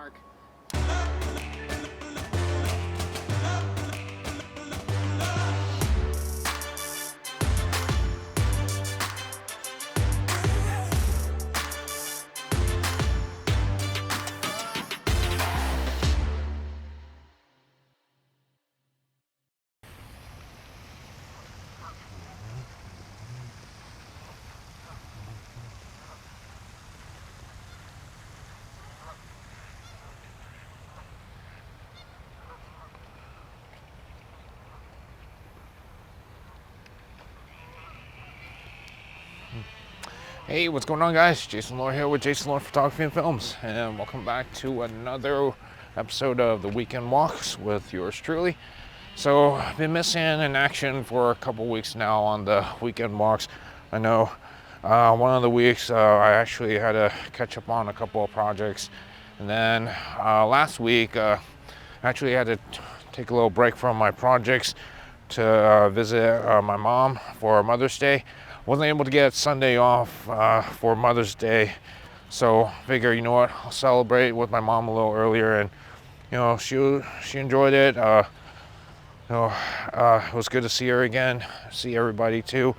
dark. Hey, what's going on, guys? Jason Lore here with Jason Lore Photography and Films, and welcome back to another episode of the Weekend Walks with yours truly. So, I've been missing in action for a couple weeks now on the weekend walks. I know one of the weeks I actually had to catch up on a couple of projects, and then last week I actually had to take a little break from my projects to visit my mom for Mother's Day. Wasn't able to get Sunday off for Mother's Day, so figure, you know what, I'll celebrate with my mom a little earlier, and you know, she enjoyed it. It was good to see her again, see everybody too.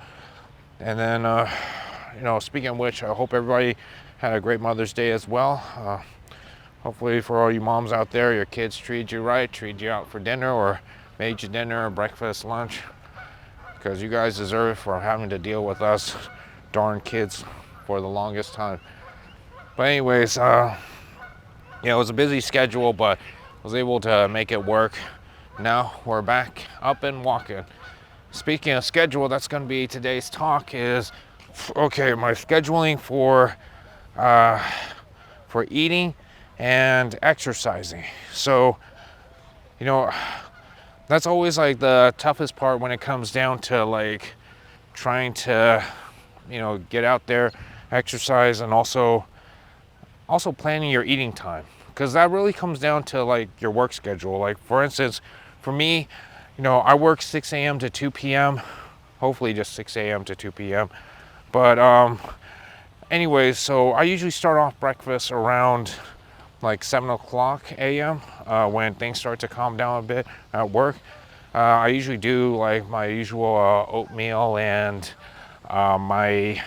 And then you know, speaking of which, I hope everybody had a great Mother's Day as well. Hopefully for all you moms out there, your kids treat you right, treat you out for dinner, or made you dinner, breakfast, lunch, because you guys deserve it for having to deal with us darn kids for the longest time. But anyways, yeah, it was a busy schedule, but was able to make it work. Now we're back up and walking. Speaking of schedule, that's going to be today's talk. Is okay, my scheduling for eating and exercising. So, you know, that's always like the toughest part when it comes down to like trying to, you know, get out there, exercise, and also planning your eating time, because that really comes down to like your work schedule. Like for instance, for me, you know, I work 6 a.m. to 2 p.m. Hopefully just 6 a.m. to 2 p.m. But anyways, so I usually start off breakfast around like 7 o'clock a.m. When things start to calm down a bit at work. I usually do like my usual oatmeal and my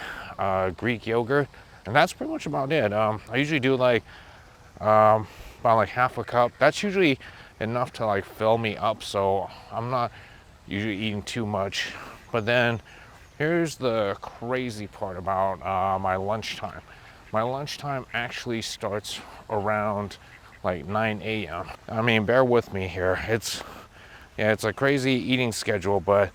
Greek yogurt, and that's pretty much about it. I usually do like about like half a cup. That's usually enough to like fill me up, so I'm not usually eating too much. But then here's the crazy part about my lunchtime. My lunchtime actually starts around like 9 a.m. I mean, bear with me here. It's a crazy eating schedule, but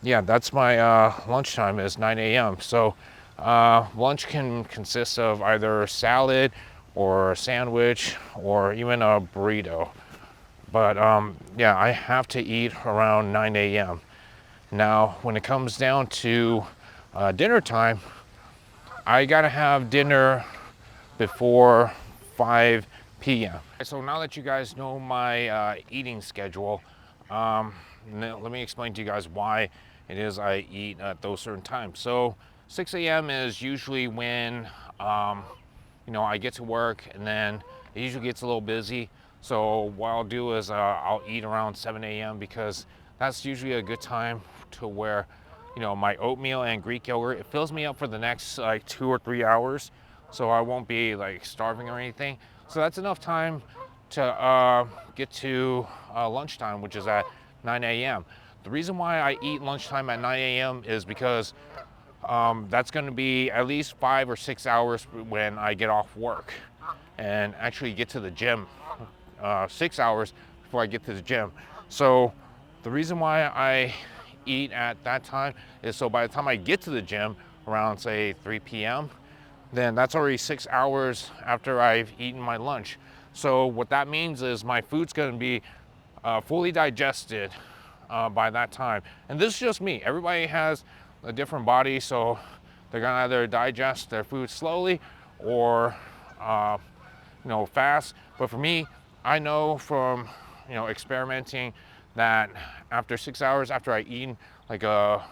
yeah, that's my lunchtime is 9 a.m. So lunch can consist of either salad or a sandwich or even a burrito. But yeah, I have to eat around 9 a.m. Now, when it comes down to dinner time, I gotta have dinner before 5 p.m. So now that you guys know my eating schedule, let me explain to you guys why it is I eat at those certain times. So 6 a.m. is usually when you know, I get to work, and then it usually gets a little busy. So what I'll do is I'll eat around 7 a.m. because that's usually a good time to where, you know, my oatmeal and Greek yogurt, it fills me up for the next like 2 or 3 hours, so I won't be like starving or anything. So that's enough time to get to lunchtime, which is at 9 a.m. The reason why I eat lunchtime at 9 a.m. is because that's going to be at least 5 or 6 hours when I get off work and actually get to the gym. 6 hours before I get to the gym. So the reason why I eat at that time is so by the time I get to the gym around say 3 p.m., then that's already 6 hours after I've eaten my lunch. So what that means is my food's going to be fully digested by that time. And this is just me. Everybody has a different body, so they're going to either digest their food slowly or you know, fast. But for me, I know from, you know, experimenting that after 6 hours after I eat like a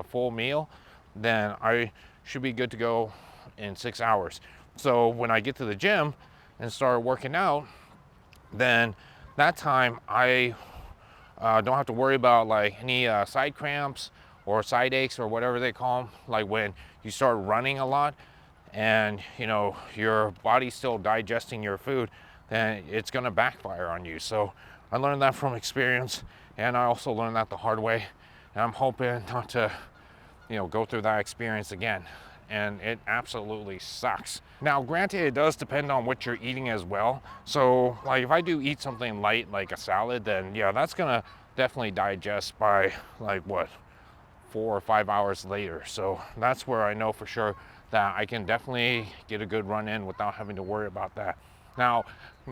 full meal, then I should be good to go in 6 hours. So when I get to the gym, and start working out, then that time I don't have to worry about like any side cramps or side aches or whatever they call them. Like when you start running a lot and your body's still digesting your food, then it's going to backfire on you. So I learned that from experience, and I also learned that the hard way, and I'm hoping not to go through that experience again. And it absolutely sucks. Now granted, it does depend on what you're eating as well. So like if I do eat something light like a salad, then yeah, that's gonna definitely digest by like what, 4 or 5 hours later. So that's where I know for sure that I can definitely get a good run in without having to worry about that. Now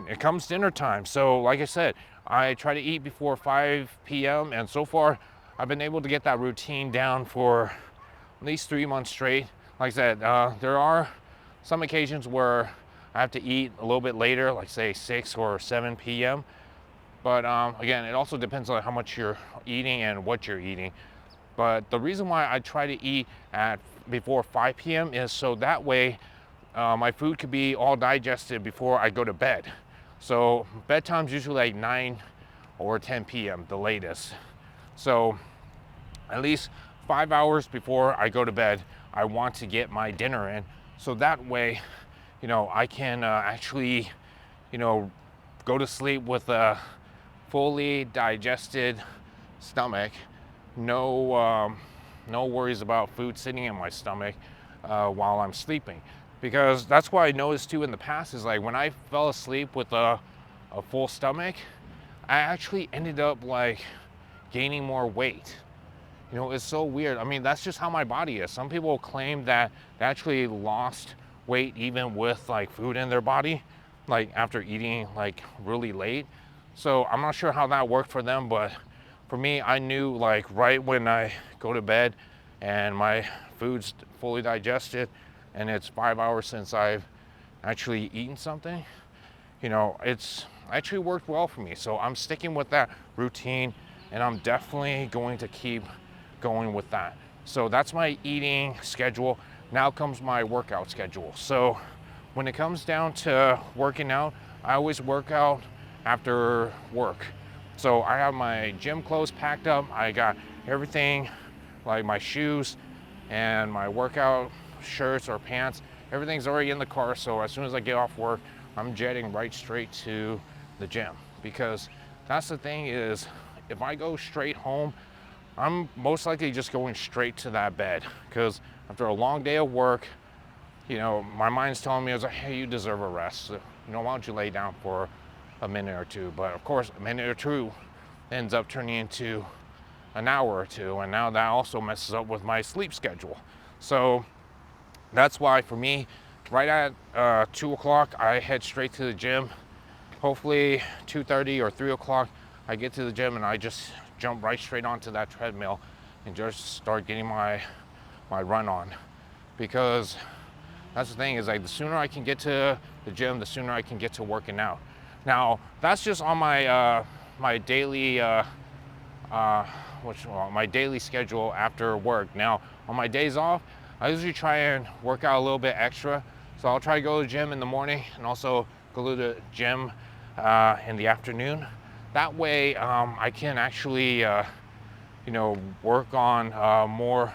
it comes dinner time, so like I said, I try to eat before 5 p.m. and so far I've been able to get that routine down for at least 3 months straight. Like I said, there are some occasions where I have to eat a little bit later, like say 6 or 7 p.m. But again, it also depends on how much you're eating and what you're eating. But the reason why I try to eat at before 5 p.m. is so that way my food could be all digested before I go to bed. So bedtime's usually like 9 or 10 p.m. the latest. So at least 5 hours before I go to bed, I want to get my dinner in. So that way, I can actually, go to sleep with a fully digested stomach. No worries about food sitting in my stomach while I'm sleeping. Because that's what I noticed too in the past is like when I fell asleep with a full stomach, I actually ended up like gaining more weight. It's so weird. I mean, that's just how my body is. Some people claim that they actually lost weight even with like food in their body, like after eating like really late. So I'm not sure how that worked for them, but for me, I knew like right when I go to bed and my food's fully digested and it's 5 hours since I've actually eaten something, it's actually worked well for me. So I'm sticking with that routine, and I'm definitely going to keep going with that. So that's my eating schedule. Now comes my workout schedule. So when it comes down to working out, I always work out after work. So I have my gym clothes packed up. I got everything, like my shoes and my workout shirts or pants. Everything's already in the car. So as soon as I get off work, I'm jetting right straight to the gym. Because that's the thing is, if I go straight home, I'm most likely just going straight to that bed, because after a long day of work, my mind's telling me, I was like, hey, you deserve a rest. So, why don't you lay down for a minute or two? But of course, a minute or two ends up turning into an hour or two, and now that also messes up with my sleep schedule. So that's why for me, right at 2 o'clock, I head straight to the gym. Hopefully 2:30 or 3 o'clock, I get to the gym and I just jump right straight onto that treadmill and just start getting my run on. Because that's the thing is like the sooner I can get to the gym, the sooner I can get to working out. Now that's just on my my daily my daily schedule after work. Now on my days off, I usually try and work out a little bit extra. So I'll try to go to the gym in the morning and also go to the gym in the afternoon. That way I can actually work on more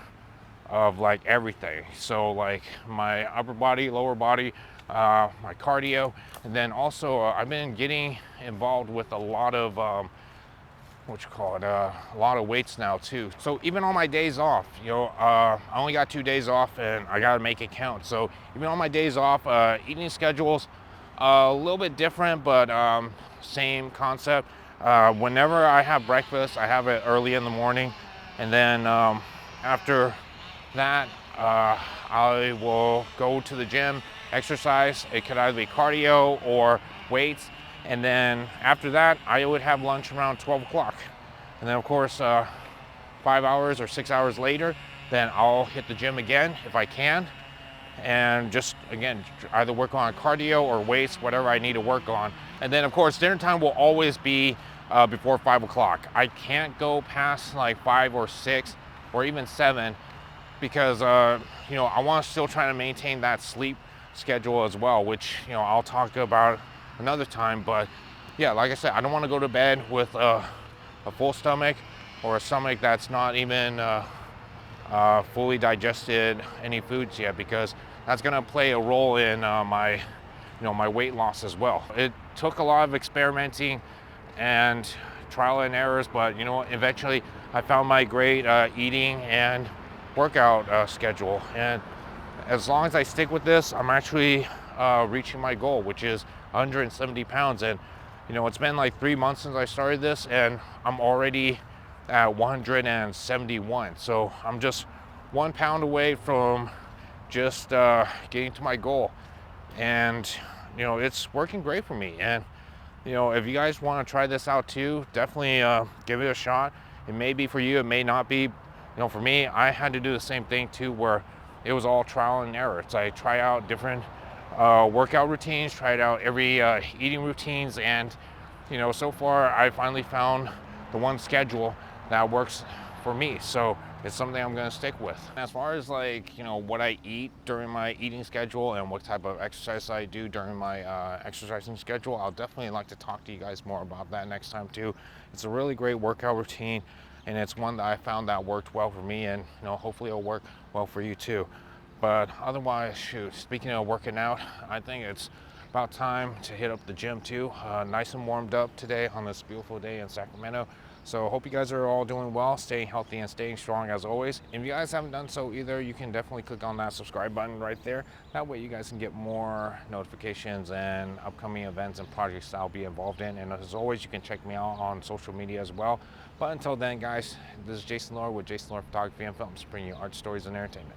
of like everything. So like my upper body, lower body, my cardio, and then also I've been getting involved with a lot of a lot of weights now too. So even on my days off, I only got 2 days off and I gotta make it count. So even on my days off, eating schedules a little bit different, but same concept. Whenever I have breakfast, I have it early in the morning, and then after that, I will go to the gym, exercise. It could either be cardio or weights, and then after that, I would have lunch around 12 o'clock. And then of course, 5 hours or 6 hours later, then I'll hit the gym again if I can, and just again either work on cardio or weights, whatever I need to work on. And then of course dinner time will always be before 5 o'clock. I can't go past like 5 or 6 or even 7 because I want to still try to maintain that sleep schedule as well, which I'll talk about another time. But yeah, like I said, I don't want to go to bed with a full stomach or a stomach that's not even fully digested any foods yet, because that's going to play a role in my weight loss as well. It took a lot of experimenting and trial and errors, but eventually I found my great eating and workout schedule, and as long as I stick with this, I'm actually reaching my goal, which is 170 pounds. And it's been like 3 months since I started this, and I'm already at 171. So I'm just 1 pound away from just getting to my goal, and it's working great for me. And if you guys want to try this out too, definitely give it a shot. It may be for you, it may not be. For me, I had to do the same thing too, where it was all trial and error. So I try out different workout routines, tried out every eating routines, and so far I finally found the one schedule that works for me. So it's something I'm going to stick with. As far as what I eat during my eating schedule and what type of exercise I do during my exercising schedule, I'll definitely like to talk to you guys more about that next time too. It's a really great workout routine, and it's one that I found that worked well for me, and hopefully it'll work well for you too. But otherwise, shoot, speaking of working out, I think it's about time to hit up the gym too. Nice and warmed up today on this beautiful day in Sacramento. So hope you guys are all doing well, staying healthy and staying strong as always. If you guys haven't done so either, you can definitely click on that subscribe button right there. That way you guys can get more notifications and upcoming events and projects I'll be involved in. And as always, you can check me out on social media as well. But until then, guys, this is Jason Lord with Jason Lord Photography and Films, bringing you art, stories, and entertainment.